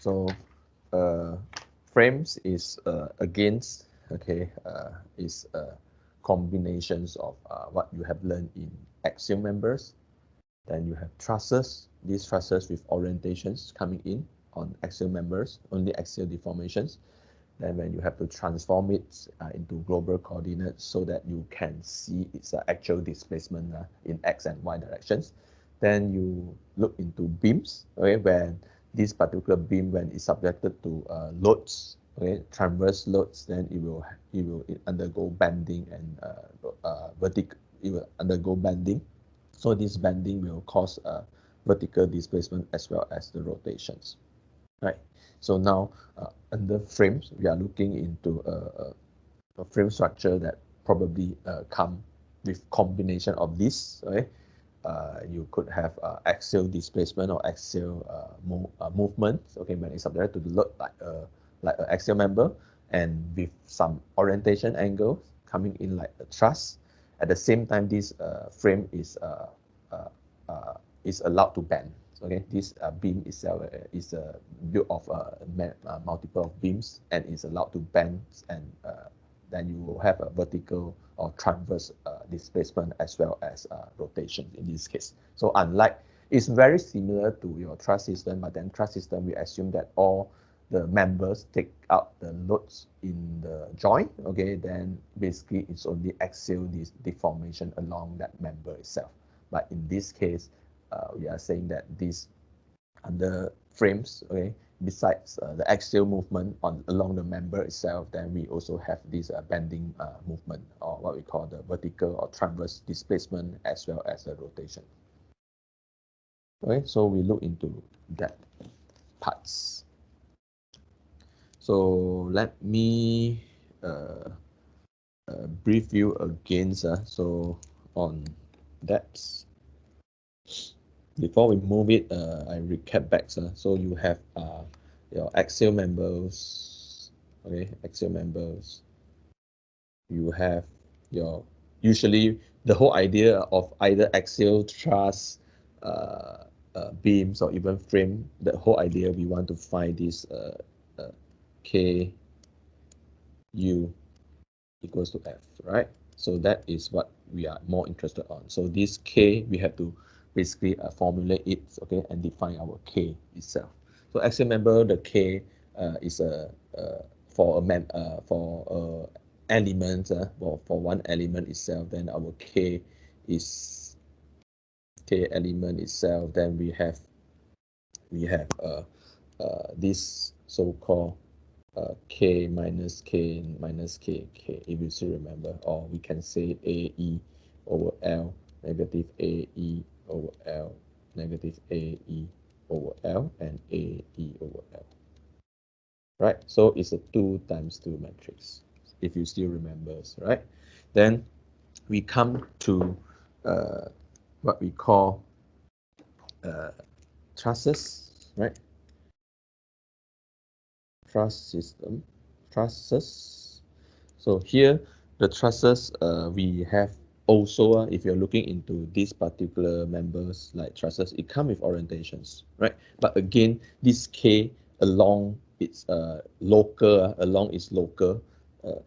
So frames is against, okay, is combinations of what you have learned in axial members. Then you have trusses, these trusses with orientations coming in on axial members, only axial deformations. Then when you have to transform it into global coordinates so that you can see its actual displacement in x and y directions. Then you look into beams, okay, when this particular beam, when it's subjected to loads, okay, transverse loads, then it will undergo bending and vertical, it will undergo bending. So this bending will cause vertical displacement as well as the rotations, right? So now under frames, we are looking into a frame structure that probably come with combination of this, right? You could have axial displacement or axial movement, okay, when it's subject to the load like an axial member, and with some orientation angles coming in like a truss. At the same time, this frame is allowed to bend. Okay, this beam itself is built of multiple beams and is allowed to bend, and then you will have a vertical or transverse displacement as well as rotation in this case. So unlike, it's very similar to your truss system, but then truss system, we assume that all the members take out the loads in the joint, okay, then basically it's only axial deformation along that member itself. But in this case, we are saying that this under frames, okay, besides the axial movement along the member itself, then we also have this bending movement, or what we call the vertical or transverse displacement, as well as the rotation. Okay, so we look into that parts. So let me brief you again. So on that, before we move it, I recap back. So you have your axial members, okay, axial members. You have your, usually the whole idea of either axial truss, beams, or even frame, the whole idea we want to find this K U equals to F, right? So that is what we are more interested on. So this K, we have to basically formulate it, okay, and define our K itself. So axial member, the K is for element, for one element itself, then our K is K element itself. Then we have this so-called K minus K minus K, if you still remember, or we can say AE over L, negative AE over L, negative AE over L, and AE over L. Right, so it's a 2 times 2 matrix, if you still remember, right? Then we come to what we call trusses, right? Trusses. So here, the trusses, we have also, if you're looking into these particular members like trusses, it come with orientations, right? But again, this K along its local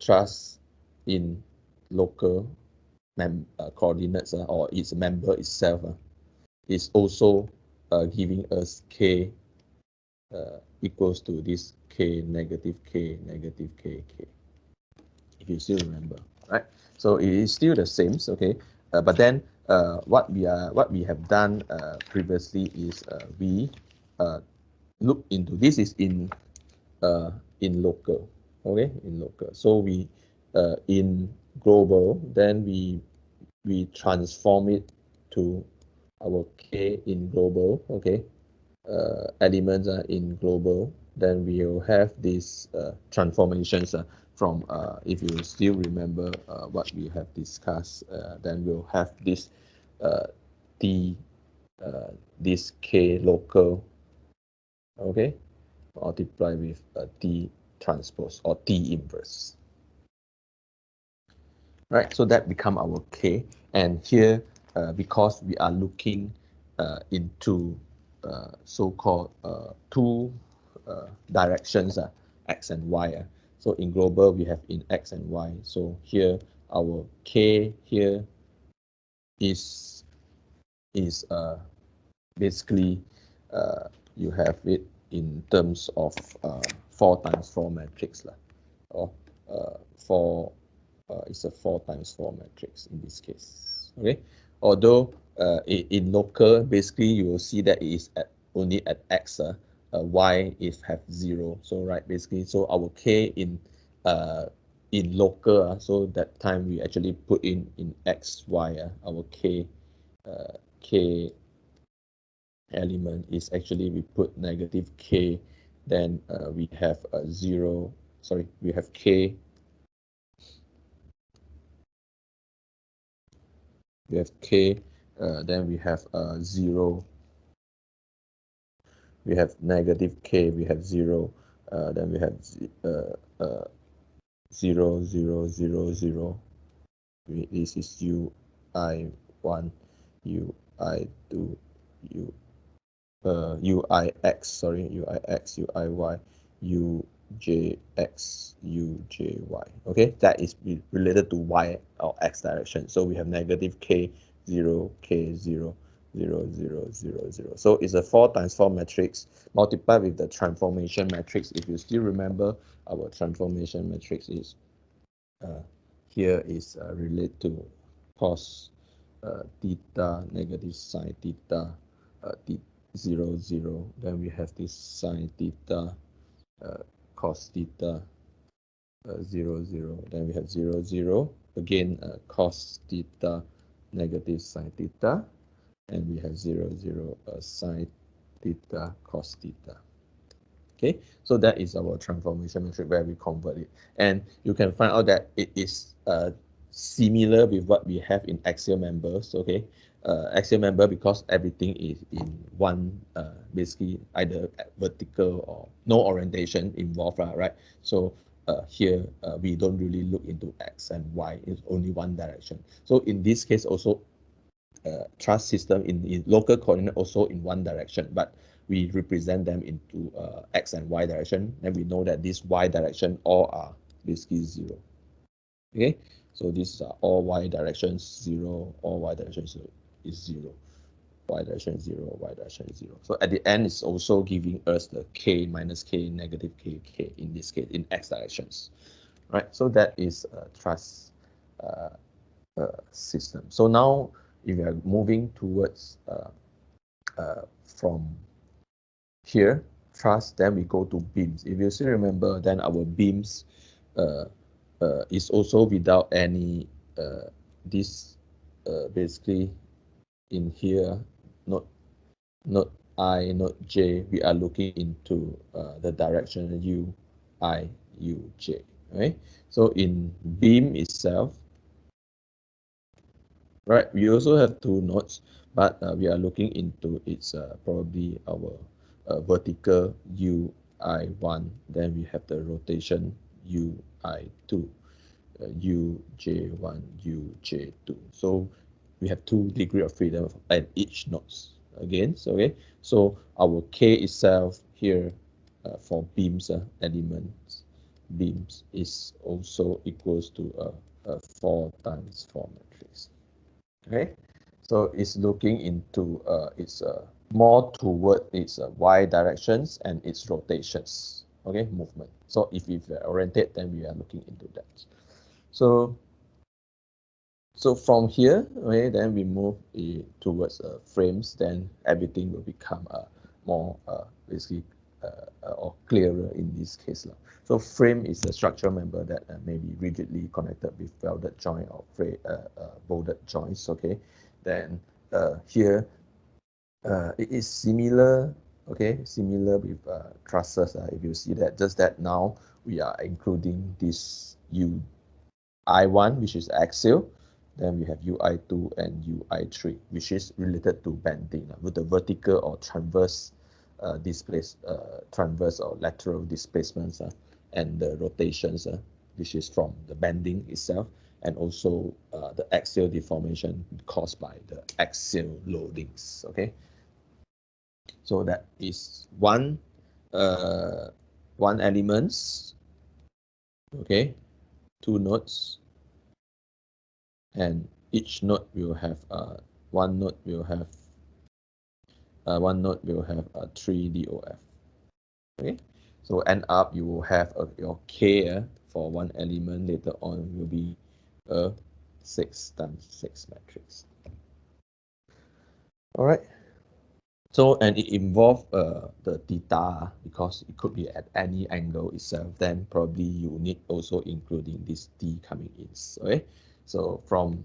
truss in local coordinates, or its member itself is also giving us K equals to this K negative K negative K K, if you still remember, right? So it is still the same, okay? But then what we have done previously is we look into, this is in local, okay, in local. So we in global, then we transform it to our K in global, okay, elements are in global. Then we will have these transformations from, if you still remember what we have discussed, then we'll have this T, this K local, okay, multiply with T transpose or T inverse. Right, so that become our K. And here, because we are looking into so-called two directions, x and y. So in global, we have in x and y. So here, our k here is basically you have it in terms of 4 times 4 matrix, or 4 it's a 4 times 4 matrix in this case. Okay, although in local, basically you will see that it is at only at x, y if have 0. So right, basically, so our k in local, so that time we actually put in x, y, our k element is actually we put negative k, then we have a 0, sorry, we have k, then we have 0, we have negative k, we have 0, then we have 0, 0, 0, 0. This is ui1, ui2, uix, sorry, uix, uiy, ujx, ujy. Okay, that is related to y or x direction. So we have negative k, 0, k, 0, 0, 0, 0, 0. So it's a 4 times 4 matrix multiplied with the transformation matrix. If you still remember, our transformation matrix is here is related to cos theta negative sine theta 0, 0. Then we have this sine theta cos theta 0, 0. Then we have 0, 0. Again, cos theta negative sine theta. And we have 0, 0 sine theta cos theta. Okay, so that is our transformation matrix where we convert it. And you can find out that it is similar with what we have in axial members. Okay, axial member, because everything is in one, basically either vertical or no orientation involved, right? So here we don't really look into x and y, it's only one direction. So in this case also, truss system in local coordinate also in one direction, but we represent them into x and y direction, and we know that this y direction all are basically 0. Okay, so these are all y directions 0, all y directions is 0, y direction 0, y direction 0. So at the end, it's also giving us the k minus k negative k, k in this case in x directions, right? So that is a truss system. So now if we are moving towards from here, truss, then we go to beams. If you still remember, then our beams is also without any this basically in here, not I, not j, we are looking into the direction u, I, u, j, right? So in beam itself, right, we also have 2 nodes, but we are looking into its probably our vertical ui1, then we have the rotation ui2, uj1, uj2. So we have 2 degrees of freedom at each nodes again. So okay, so our k itself here for beams elements, beams is also equals to a 4 times 4 matrix. Okay, so it's looking into its more toward its y directions and its rotations. Okay, movement. So if we're oriented, then we are looking into that. So from here, okay, then we move towards frames. Then everything will become more basically or clearer in this case. So frame is a structural member that may be rigidly connected with welded joint or bolted joints. Okay, then here it is similar. Okay, similar with trusses. If you see that, just that now we are including this I1, which is axial. Then we have UI2 and UI3, which is related to bending with the vertical or transverse transverse or lateral displacements and the rotations, which is from the bending itself, and also the axial deformation caused by the axial loadings. Okay, so that is one one elements, okay, two nodes, and each node will have one node will have three DOF. Okay, so end up you will have your K for one element later on will be a 6 times 6 matrix. All right. So, and it involves the theta because it could be at any angle itself. Then probably you need also including this t coming in. Okay, so from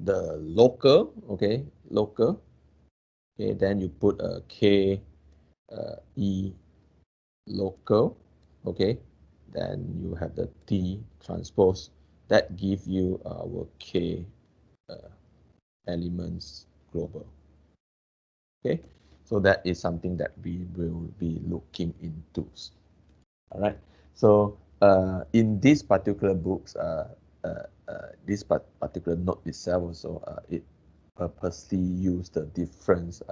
the local, okay, okay, then you put a k e local, okay, then you have the t transpose that give you our k elements global. Okay, so that is something that we will be looking into. All right, so in this particular books, this particular note itself also, it purposely use the different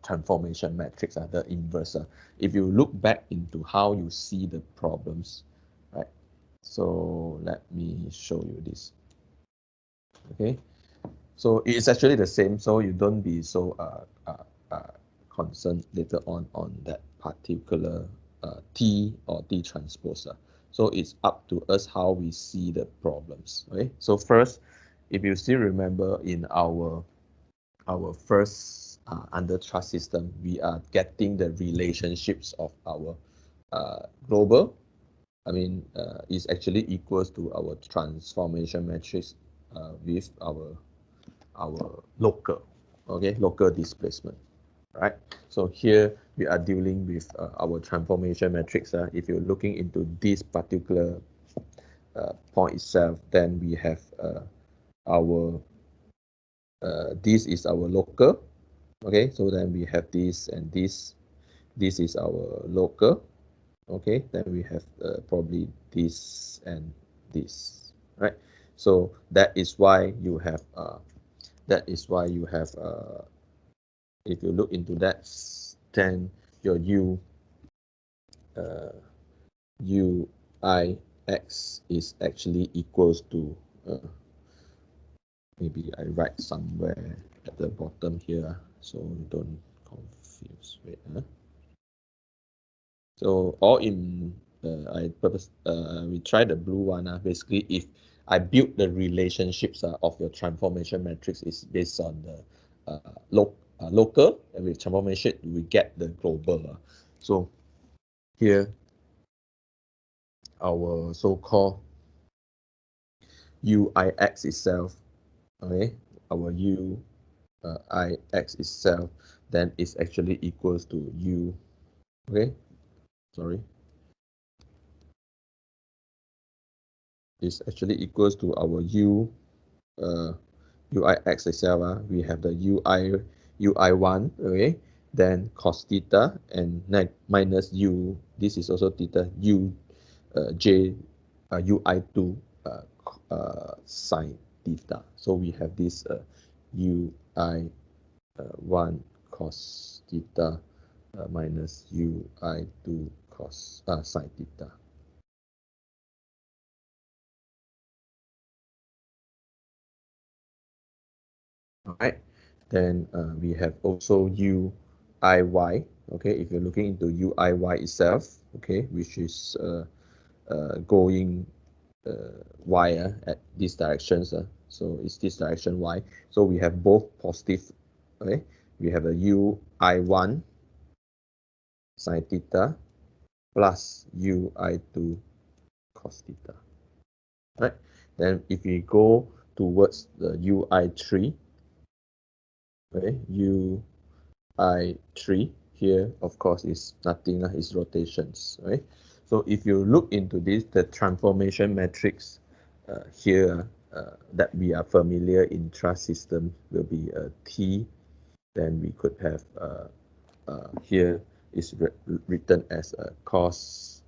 transformation matrix, the inverse. If you look back into how you see the problems, right? So let me show you this. Okay, so it's actually the same, so you don't be so concerned later on that particular T or T transpose. So it's up to us how we see the problems. Okay, so first, if you still remember in our first under trust system, we are getting the relationships of our global. I mean, is actually equals to our transformation matrix with our local, okay, local displacement, right? So here we are dealing with our transformation matrix. If you're looking into this particular point itself, then we have our this is our local, okay, so then we have this and this is our local, okay, then we have probably this and this, right? So that is why you have if you look into that, then your u I x is actually equals to maybe I write somewhere at the bottom here so don't confuse. Wait, so all in we try the blue one. Basically, if I build the relationships of your transformation matrix is based on the local, and with transformation we get the global. So here our so-called UIX itself, okay, our UIX itself, then is actually equals to U, okay, sorry, is actually equals to our UIX itself. We have the UI1, okay, then cos theta and minus U, this is also theta, J UI2 sine theta. So we have this UI1 cos theta minus UI2 cos sine theta. All right, then we have also UIY. Okay, if you're looking into UIY itself, okay, which is going y at these directions. So it's this direction y. So we have both positive. Okay, we have a UI1 sine theta plus UI2 cos theta. Right. Then if we go towards the UI3, okay, UI3 here, of course, is nothing, is rotations, right? So if you look into this, the transformation matrix here that we are familiar in trust system will be a T. Then we could have here is written as a cos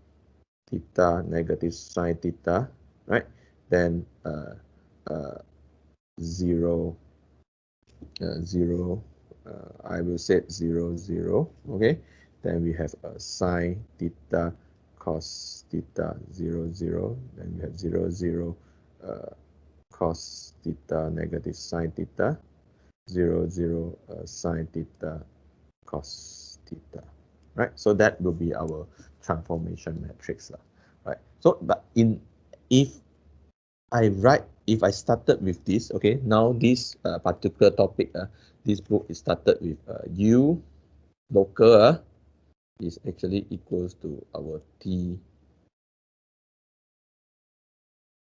theta negative sine theta, right? Then 0 0 I will set 0 0, okay, then we have a sine theta cos theta 0 0, then we have 0 0 cos theta negative sine theta 0 0 sine theta cos theta, right? So that will be our transformation matrix, right? So but if I started with this, okay, now this particular topic, this book is started with U local is actually equals to our T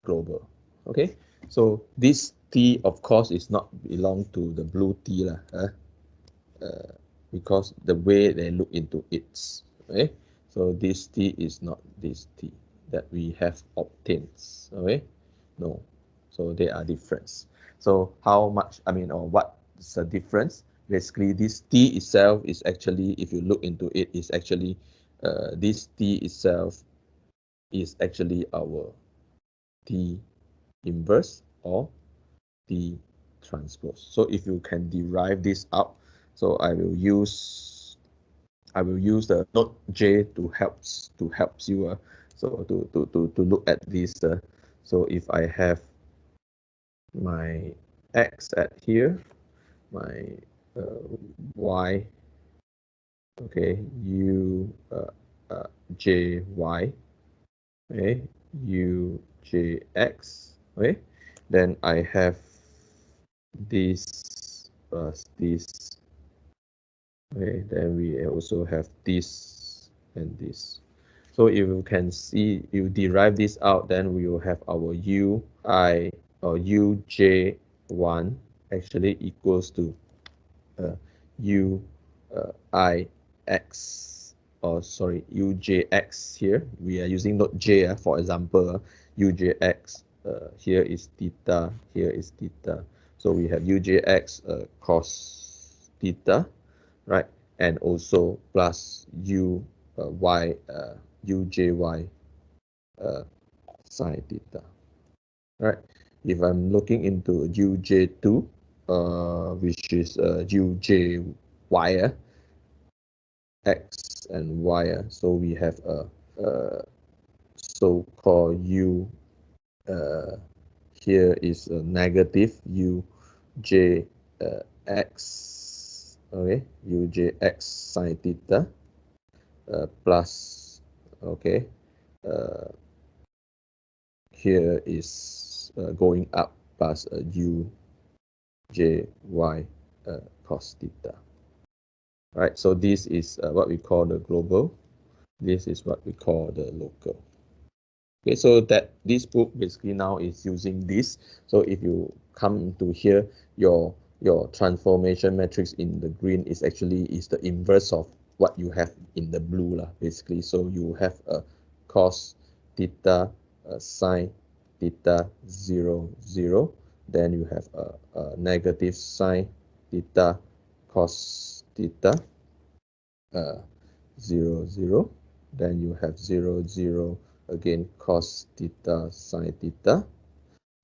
global. Okay, so this T of course is not belong to the blue T lah, because the way they look into it. Okay, so this T is not this T that we have obtained. Okay, no, so they are different. So how much, I mean, or what's the difference? Basically, this T itself is actually, if you look into it, is actually this T itself is actually our T inverse or T transpose. So if you can derive this out, so I will use the note J to helps you. So to look at this. So if I have my X at here, my Y, okay, U J Y, okay, U J X, okay, then I have this plus this, okay, then we also have this and this. So if you can see, you derive this out, then we will have our UI or UJ1 actually equals to UIX, or sorry, UJX here. We are using note J, for example, UJX, here is theta, here is theta. So we have UJX cos theta, right? And also plus UJY sine theta, right? If I'm looking into UJ2, which is UJY, X and Y, so we have a so-called U, here is a negative UJX, okay, UJX sine theta, plus, okay, here is going up plus UJY cos theta. Right, so this is what we call the global. This is what we call the local. Okay, so that this book basically now is using this. So if you come into here, your transformation matrix in the green is actually the inverse of what you have in the blue lah, basically. So you have a cos theta, sine theta 0 0. Then you have a negative sine theta cos theta 0 0. Then you have 0 0 again cos theta sine theta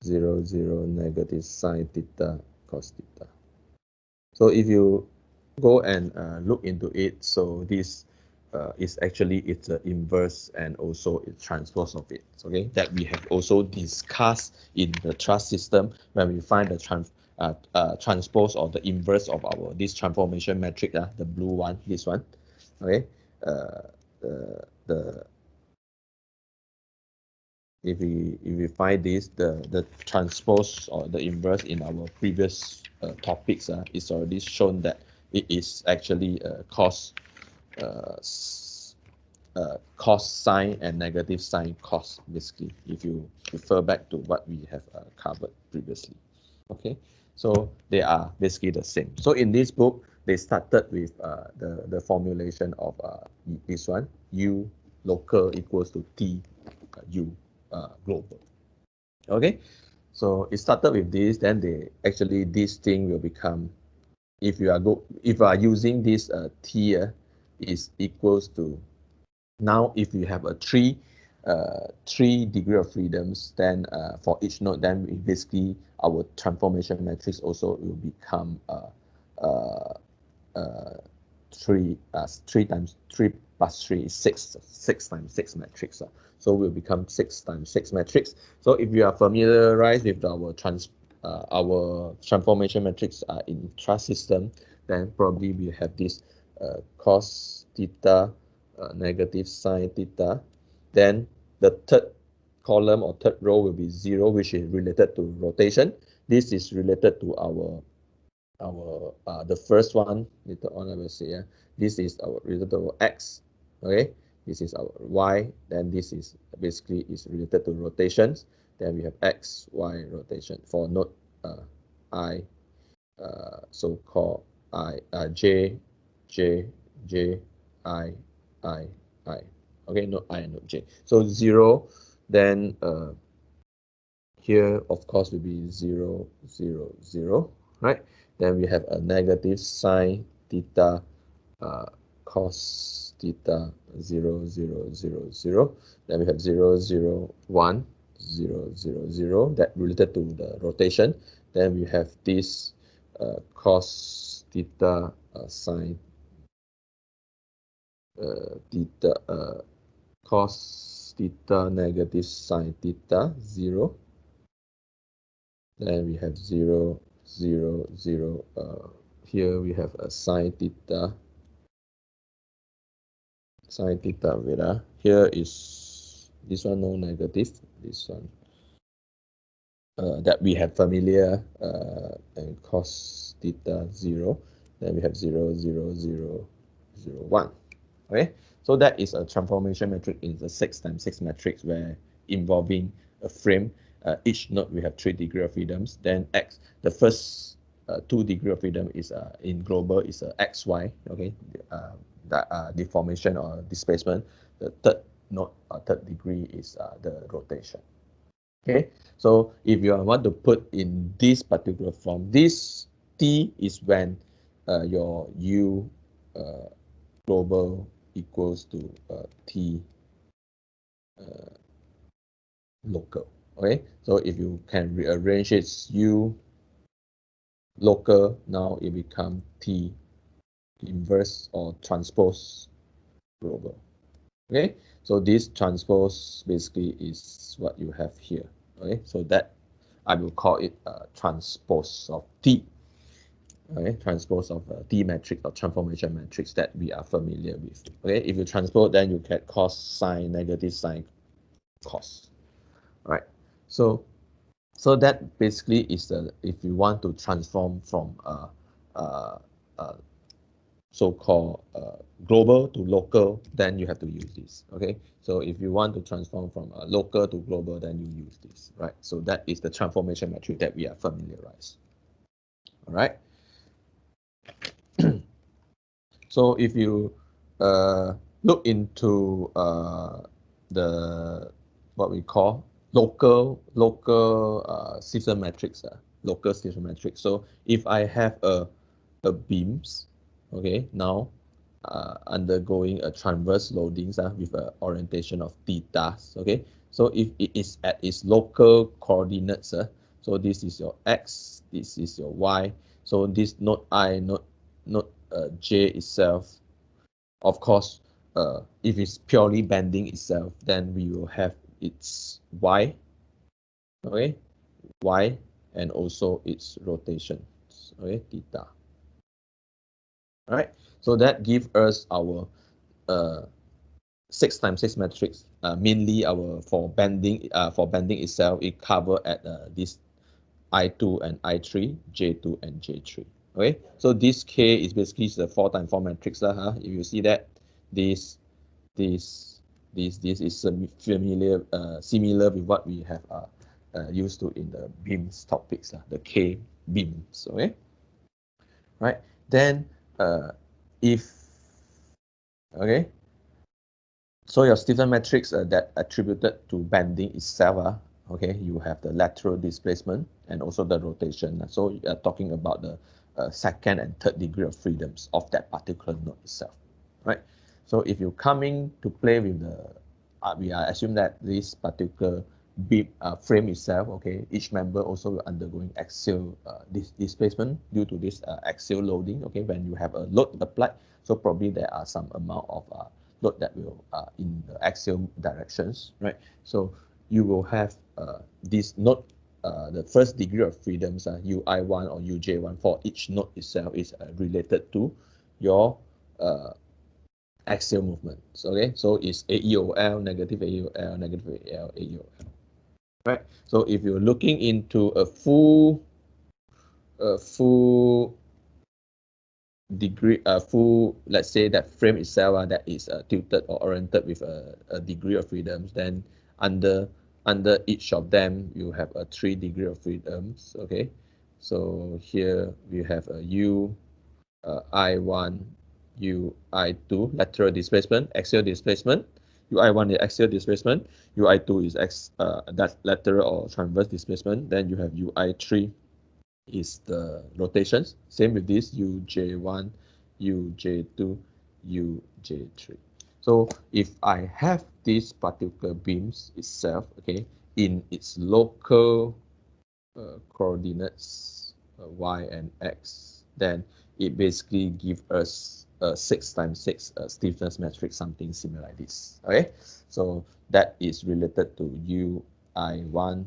0 0 negative sine theta cos theta. So if you go and look into it, so this is actually it's an inverse and also it's transpose of it. Okay, that we have also discussed in the trust system when we find the transpose or the inverse of our this transformation matrix, the blue one, this one. Okay, the if we find this, the transpose or the inverse in our previous topics, is already shown that it is actually cos sine and negative sine cos, basically, if you refer back to what we have covered previously. Okay, so they are basically the same. So in this book, they started with the formulation of this one, U local equals to T U global. Okay, so it started with this, then they actually this thing will become, if you are using this T is equals to, now if you have a three degree of freedoms, then for each node, then basically our transformation matrix also will become 3 times 3 plus 3 is 6. 6 times 6 matrix. So will become 6 times 6 matrix. So if you are familiarized with our transformation matrix in trust system, then probably we have this cos theta negative sine theta. Then the third column or third row will be 0, which is related to rotation. This is related to our the first one later on I will say. This is our related to our x. Okay, this is our y. Then this is basically is related to rotations. Then we have x, y rotation for node I, so called j, I, I. Okay, node I and node j. So 0, then here of course will be 0, 0, 0, right? Then we have a negative sine theta cos theta 0, 0, 0, 0. Then we have 0, 0, 1, 0, 0, 0, that related to the rotation. Then we have this cos theta sine theta cos theta negative sine theta 0. Then we have 0, 0, 0. Here we have a sine theta. Sine theta, wait, here is this one no negative. This one that we have familiar and cos theta 0. Then we have 0, 0, 0, 0, 1. Okay, so that is a transformation matrix in the 6 times 6 matrix where involving a frame. Each node we have 3 degrees of freedoms. Then x, the first 2 degrees of freedom is in global is xy. Okay, that deformation or displacement. The third node third degree is the rotation. Okay, so if you want to put in this particular form, this t is when your u global equals to t local. Okay, so if you can rearrange it, u local, now it become t inverse or transpose global. Okay, so this transpose basically is what you have here. Okay, so that I will call it transpose of t. Okay, transpose of T matrix or transformation matrix that we are familiar with. Okay, if you transpose, then you get cos, sine, negative sine, cos. All right, so that basically is the, if you want to transform from so-called global to local, then you have to use this. Okay, so if you want to transform from local to global, then you use this. Right, so that is the transformation matrix that we are familiarized. All right. So if you look into the what we call local system matrix, local system matrix. So if I have a beams, okay, now undergoing a transverse loadings with a orientation of theta. Okay, so if it is at its local coordinates, so this is your x, this is your y. So this node I, node j itself, of course, if it's purely bending itself, then we will have its y, okay, y, and also its rotation, okay, theta. All right, so that gives us our 6 times 6 matrix. Mainly our for bending itself, it cover at this I2 and I3, J2 and J3. Okay, so this K is basically the 4 times 4 matrix. If you see that, this is familiar, similar with what we have used to in the beams topics, the K beams. Okay, right. Then if okay, so your stiffness matrix that attributed to bending itself, okay, you have the lateral displacement and also the rotation. So you are talking about the second and third degree of freedoms of that particular node itself, right? So if you coming to play with the, we assume that this particular frame itself, okay, each member also undergoing axial displacement due to this axial loading, okay, when you have a load applied, so probably there are some amount of load that will in the axial directions, right? So you will have this node, the first degree of freedoms, UI1 or UJ1 for each node itself is related to your axial movements, okay? So it's AEOL, negative AEOL, negative AEOL, AEOL. Right. So if you're looking into a full degree, full, let's say that frame itself that is tilted or oriented with a degree of freedoms, then under each of them you have a 3 degree of freedoms. Okay. So here we have a U, I1, U, I2, lateral displacement, axial displacement. UI1 is axial displacement, UI2 is that lateral or transverse displacement. Then you have UI3 is the rotations. Same with this UJ1, UJ2, UJ3. So if I have this particular beams itself, okay, in its local coordinates y and x, then it basically gives us a 6 times 6 stiffness matrix, something similar like this. Okay, so that is related to UI1,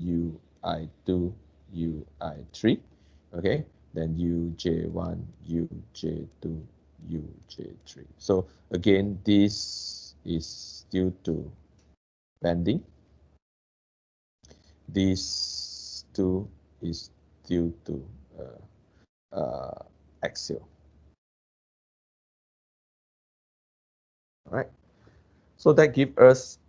UI2, UI3. Okay, then UJ1, UJ2, UJ3. So again, this is due to bending. These two is due to axial. All right. So that gives us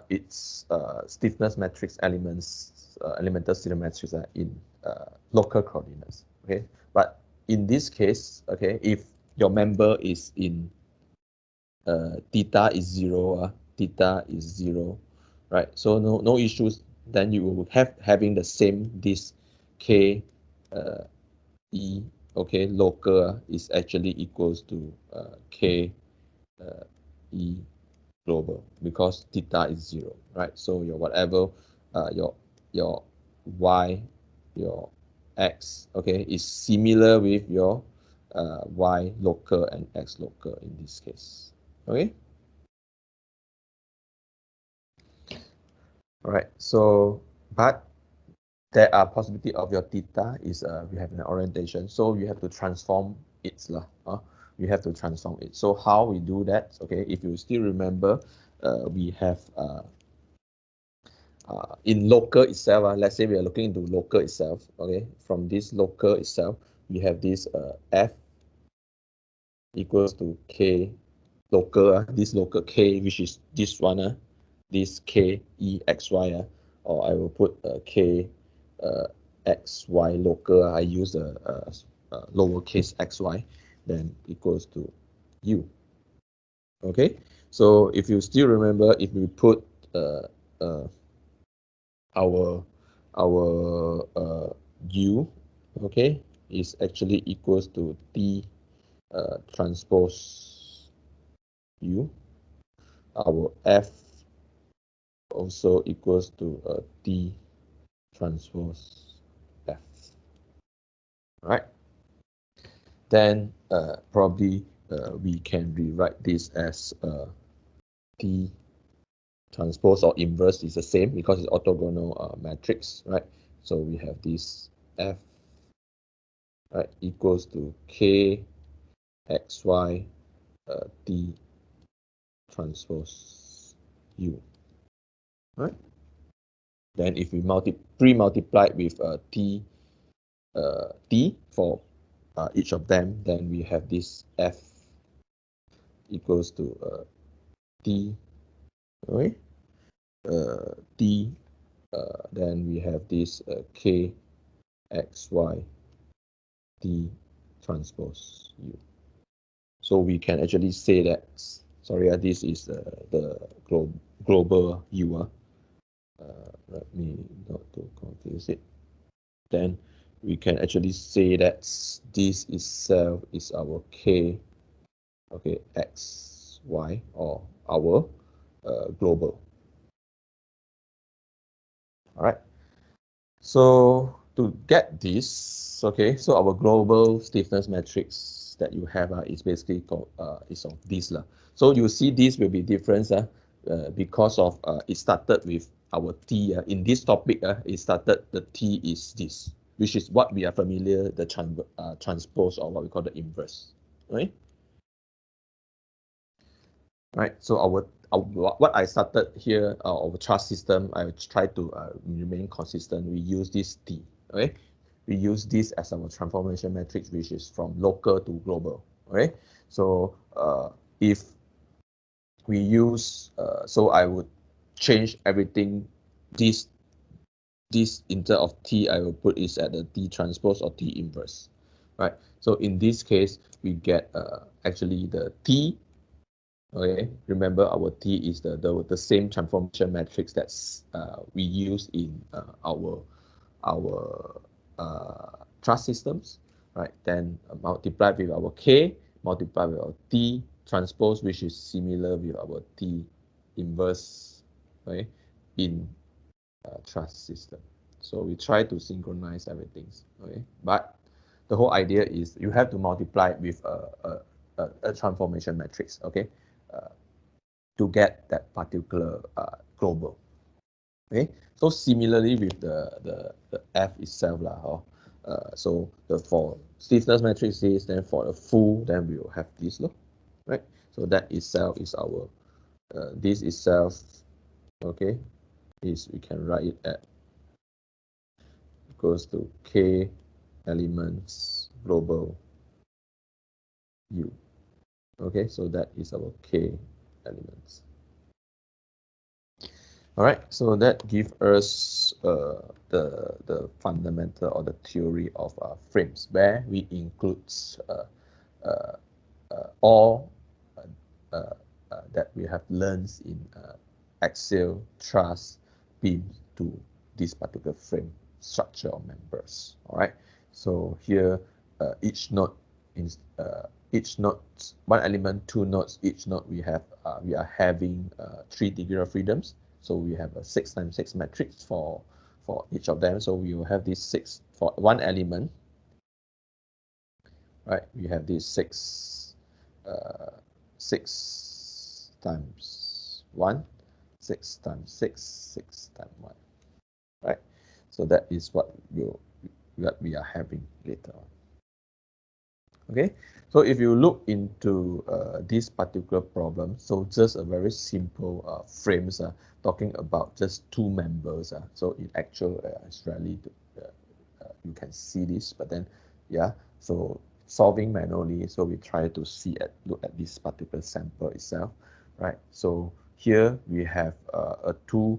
its stiffness matrix elements, elemental stiffness matrix in local coordinates. Okay, but in this case, okay, if your member is in theta is 0, theta is 0, right? So no issues. Then you will have having the same this k E, okay, local is actually equals to K E global because theta is 0, right? So your whatever, your Y, your X, okay, is similar with your Y local and X local in this case, okay? All right, so, but there are possibility of your theta is we have an orientation, so you have to transform it lah. You have to transform it. So how we do that? Okay, if you still remember, we have in local itself. Let's say we are looking into local itself. Okay, from this local itself, we have this F equals to K local. This local K, which is this one. This K E X Y. Or I will put K X Y local. I use a lowercase xy, then equals to U. Okay, so if you still remember, if we put uh, our U, okay, is actually equals to T transpose U. Our F also equals to T transpose F. Right? Then probably we can rewrite this as T transpose or inverse is the same because it's orthogonal matrix, right? So we have this F, right, equals to K XY T transpose U, right? Then if we pre-multiply with T for each of them, then we have this F equals to T, okay? T, then we have this K XY T transpose U. So we can actually say that, sorry, this is the global U. Let me not to confuse it. Then we can actually say that this itself is our K, okay, X, Y, or our global. All right. So to get this, okay, so our global stiffness matrix that you have is basically called is of this lah. So you see this will be different because of it started with our T in this topic it started the T is this, which is what we are familiar the transpose or what we call the inverse, right? Right. So what I started here, our chart system, I try to remain consistent. We use this T. Okay. We use this as our transformation matrix, which is from local to global. Okay. So if we use, so I would change everything. This instead of T, I will put is at the T transpose or T inverse. Right. So in this case, we get actually the T. Okay, remember our T is the same transformation matrix that's we use in our trust systems, right? Then multiply with our K, multiply with our T transpose, which is similar with our T inverse, okay, in trust system. So we try to synchronize everything, okay? But the whole idea is you have to multiply with a transformation matrix, okay? To get that particular global. Okay, so similarly with the F itself lah, so the for stiffness matrices, then for the full, then we will have this look, right? So that itself is our this itself, okay, is we can write it at equals to K elements global U. Okay, so that is our K elements. All right, so that gives us the fundamental or the theory of frames, where we include all that we have learned in axial truss beams to this particular frame structure of members. All right, so here each node each node, one element, two nodes, each node we are having 3 degrees of freedoms. So we have a 6 times 6 matrix for each of them. So we will have this 6 for one element, right? We have this 6 times 1, 6 times 6, 6 times 1, right? So that is what we are having later on. Okay, so if you look into this particular problem, so just a very simple frames talking about just 2 members. So in actual, it's rarely you can see this, but then yeah, so solving manually, so we try to look at this particular sample itself, right? So here we have a 2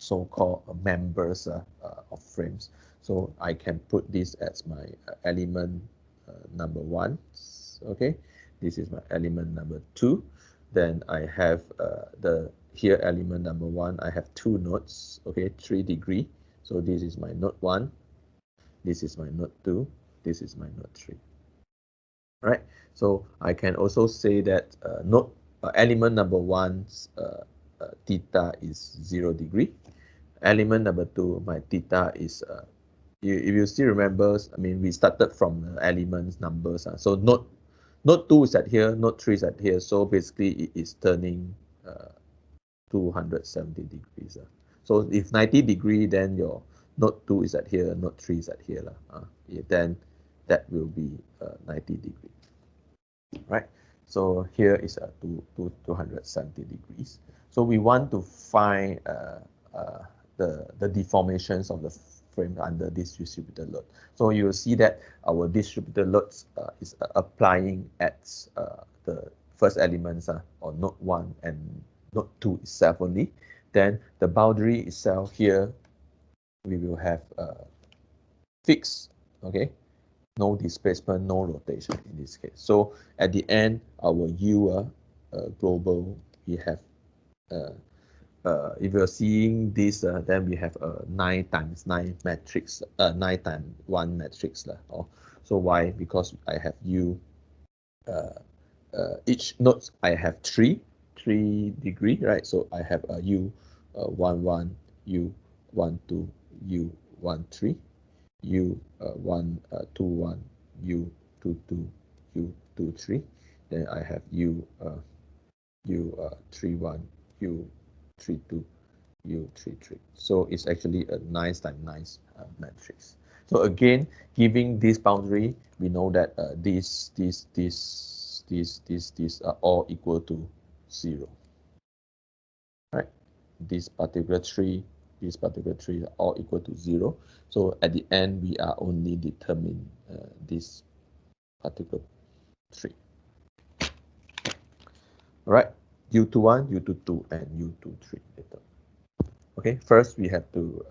so-called members of frames. So I can put this as my element number 1. Okay, this is my element number 2. Then I have the here element number 1. I have 2 nodes. Okay, 3 degree. So this is my node 1. This is my node 2. This is my node 3. Right. So I can also say that node element number 1's theta is 0 degree. Element number 2, my theta is if you still remember, I mean, we started from the elements numbers. So node 2 is at here, node 3 is at here. So basically it is turning 270 degrees. So if 90 degree, then your node 2 is at here, node 3 is at here. Then that will be 90 degree. Right? So here is a 270 degrees. So we want to find the deformations of the frame under this distributor load. So you will see that our distributor loads is applying at the first elements or node 1 and node 2 itself only. Then the boundary itself here, we will have fixed, okay? No displacement, no rotation in this case. So at the end, our U global, we have if you're seeing this, then we have a 9 times 9 matrix, 9 times 1 matrix. So why? Because I have U, each node I have 3 degree, right? So I have a U 1 1, U U12 U13 U21 U22 U23. Then I have U31 U32 U33. So it's actually a 9 times 9 matrix. So again, giving this boundary, we know that these are all equal to 0. Right? This particular tree are all equal to 0. So at the end, we are only determining this particular tree. All right, U21, U22, and U23 later. Okay, first we have to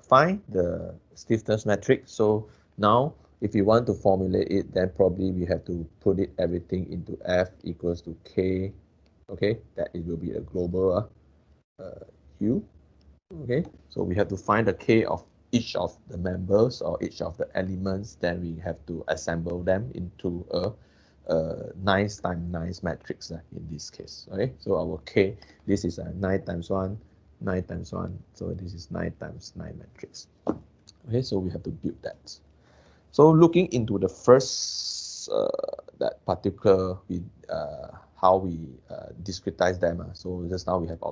find the stiffness matrix. So now, if you want to formulate it, then probably we have to put it everything into F equals to K. Okay, that it will be a global U. Okay, so we have to find the K of each of the members or each of the elements. Then we have to assemble them into a 9 times 9 matrix in this case. Okay, so our K, this is a 9 times 1, 9 times 1. So this is 9 times 9 matrix. Okay, so we have to build that. So looking into the first that particular how we discretize them. So just now we have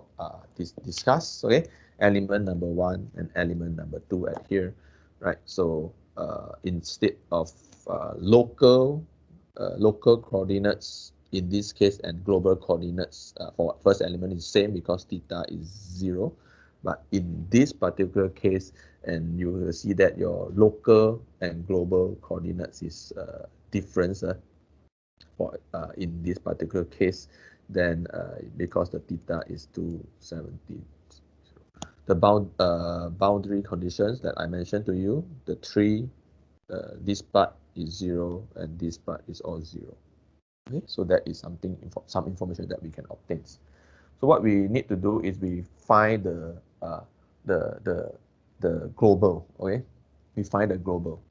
discussed. Okay, element number 1 and element number 2 at here, right? So instead of local coordinates in this case and global coordinates for first element is same because theta is 0. But in this particular case, and you will see that your local and global coordinates is different for in this particular case, then because the theta is 270. The boundary conditions that I mentioned to you, the three, this part is 0 and this part is all 0. Okay, so that is some information that we can obtain. So what we need to do is we find the global. Okay, we find the global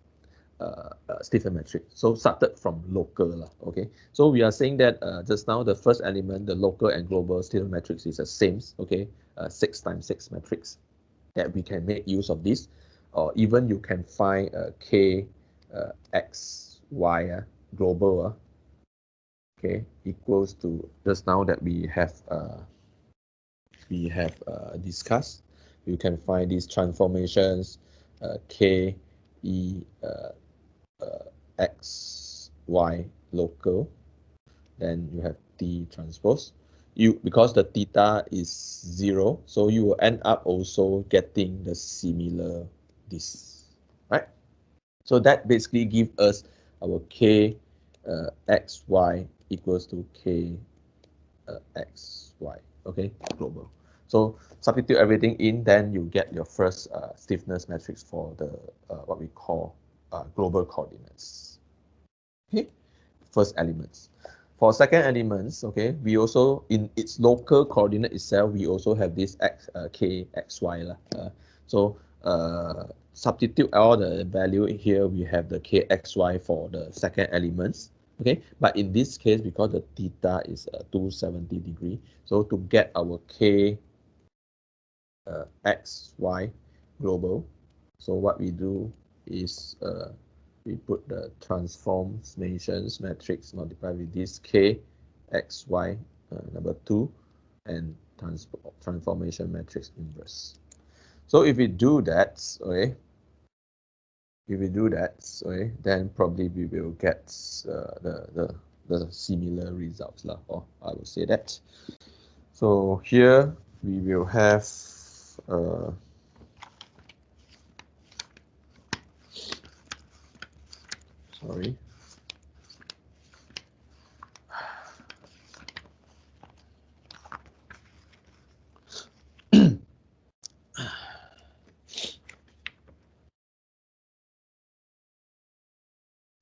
Stiffener matrix. So started from local. Okay, so we are saying that just now the first element, the local and global Stiffener matrix is the same. Okay, 6 times 6 matrix that we can make use of this, or even you can find K X Y global. Okay, equals to just now that we have discussed. You can find these transformations K E X Y local, then you have T transpose. Because the theta is 0, so you will end up also getting the similar this, right? So that basically gives us our K X Y equals to K X Y. Okay, global. So substitute everything in, then you get your first stiffness matrix for the what we call global coordinates. Okay, first elements. For second elements, okay, we also in its local coordinate itself, we also have this K X Y so substitute all the value here. We have the K X Y for the second elements. Okay, but in this case, because the theta is 270 degree, so to get our K X Y global, so what we do is we put the transformations matrix multiplied with this K X Y number 2 and transformation matrix inverse. So if we do that, okay, okay, then probably we will get the similar results or I will say that. So here we will have sorry.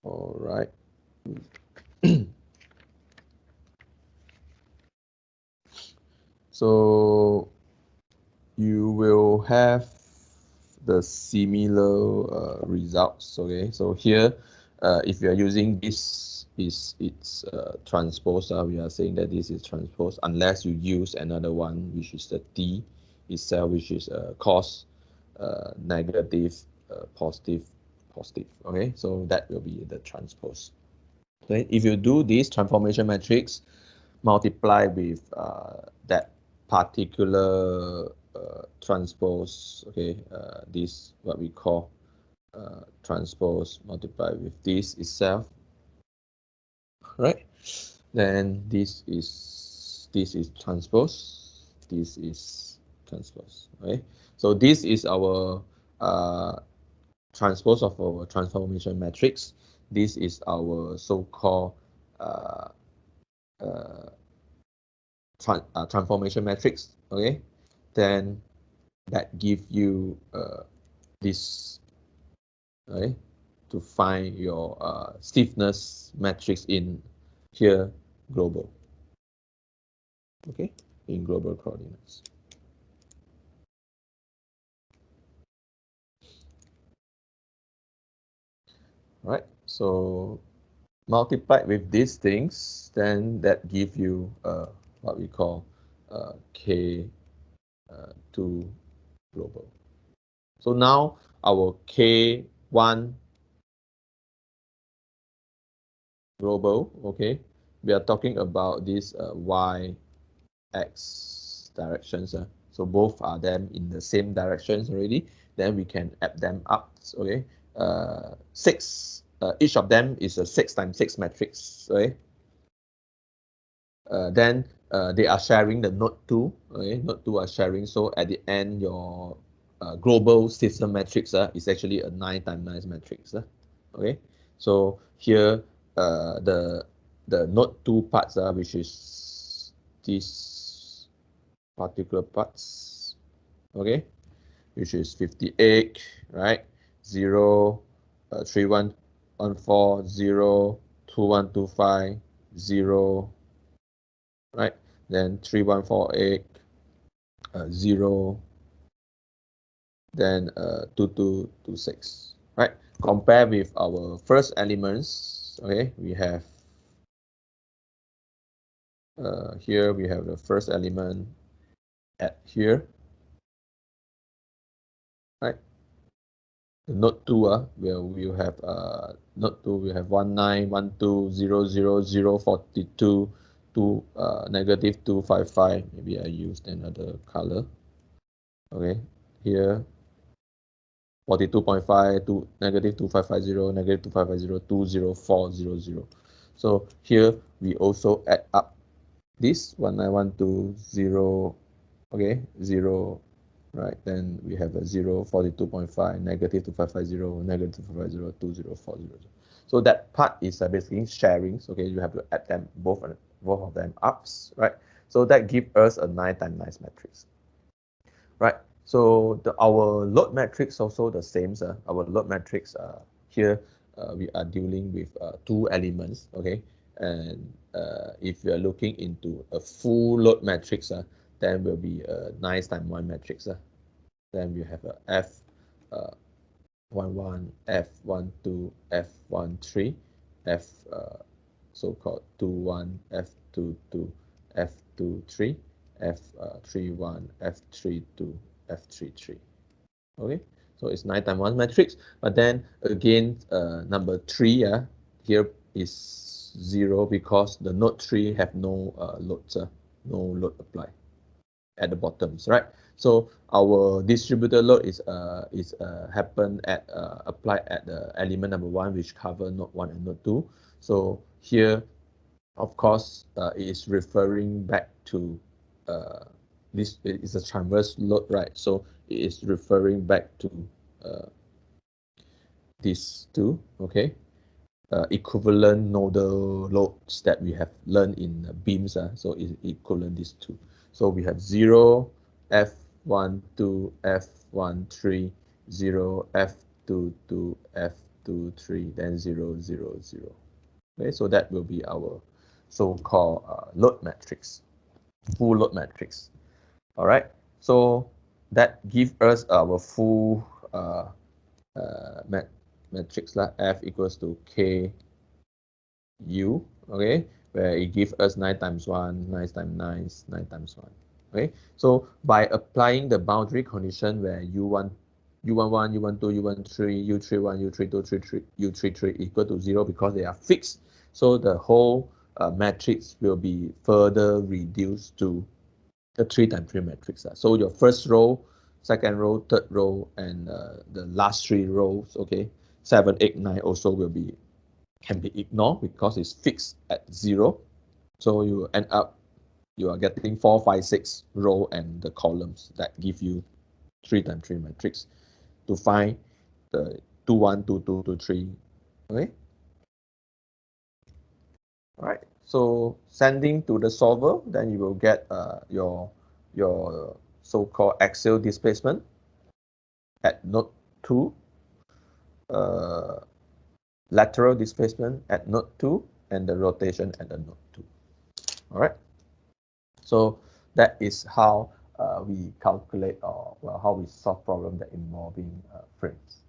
All right. So you will have the similar results. Okay, so here if you are using this it's transpose, we are saying that this is transpose unless you use another one, which is the T itself, which is cos, negative, positive, positive. Okay, so that will be the transpose. Okay, if you do this transformation matrix, multiply with that particular transpose. Okay, this what we call transpose, multiply with this itself, right? Then this is transpose, this is transpose. Okay, so this is our transpose of our transformation matrix. This is our so-called transformation matrix. Okay, then that give you this, okay, to find your stiffness matrix in here global. Okay, in global coordinates. Right, so multiplied with these things, then that give you what we call K2 global. So now our K1 global, okay, we are talking about this Y X directions. So both are them in the same directions already. Then we can add them up. Okay, six. Each of them is a 6 times 6 matrix. Okay. Then they are sharing the node 2. Okay, node 2 are sharing. So at the end, your global system matrix is actually a 9 times 9 matrix. Okay, so here the node 2 parts, which is this particular parts, okay, which is 58, right? 0, 3114, 0, 2125, 0, right? Then 3148, 0, then 2226, right? Compare with our first elements, okay? We have here we have the first element at here, right? The node 2, where we have node 2, we have 1912000042 to negative 255. Maybe I used another color. Okay, here 42.5 to negative 2550, negative 2550, 20400. So here we also add up this 19120, okay, 0, right? Then we have a 0, 42.5, negative 2550, negative 2550, 20400. So that part is basically sharing. Okay, you have to add them both of them ups, right? So that gives us a 9 times 9 matrix, right? So our load matrix also the same. Our load matrix here we are dealing with two elements. Okay, and if you are looking into a full load matrix, then will be a 9 times 1 matrix. Then we have a F11, F12, F13, F so-called 21, F22, F23, F31, F32, F33. Okay, so it's 9 times 1 matrix. But then again, number 3 here is 0 because the node 3 have no loads, no load apply at the bottoms, right? So our distributor load is happen at applied at the element number 1, which cover node 1 and node 2. So here, of course, it is referring back to this is a transverse load, right? So it is referring back to these two, okay? Equivalent nodal loads that we have learned in beams. So it's equivalent these two. So we have 0, F12, F13, 0, F22, F23, then 0, 0, 0. Okay, so that will be our so-called load matrix, full load matrix. All right, so that gives us our full matrix like F equals to K U, okay, where it gives us 9 times 1, 9 times 9, 9 times 1. Okay, so by applying the boundary condition where U1, U11, U12, U13, U31, U32, U33 equal to 0 because they are fixed, so the whole matrix will be further reduced to the 3x3 matrix. So your first row, second row, third row, and the last three rows, okay, 7, 8, 9 also can be ignored because it's fixed at 0. So you end up, you are getting 4, 5, 6 row and the columns that give you 3x3 matrix to find the 2, 1, 2, 2, 2, 3. Okay. All right. So sending to the solver, then you will get your so-called axial displacement at node 2, uh, lateral displacement at node 2, and the rotation at the node 2. All right. So that is how we calculate, or well, how we solve problem that involving frames.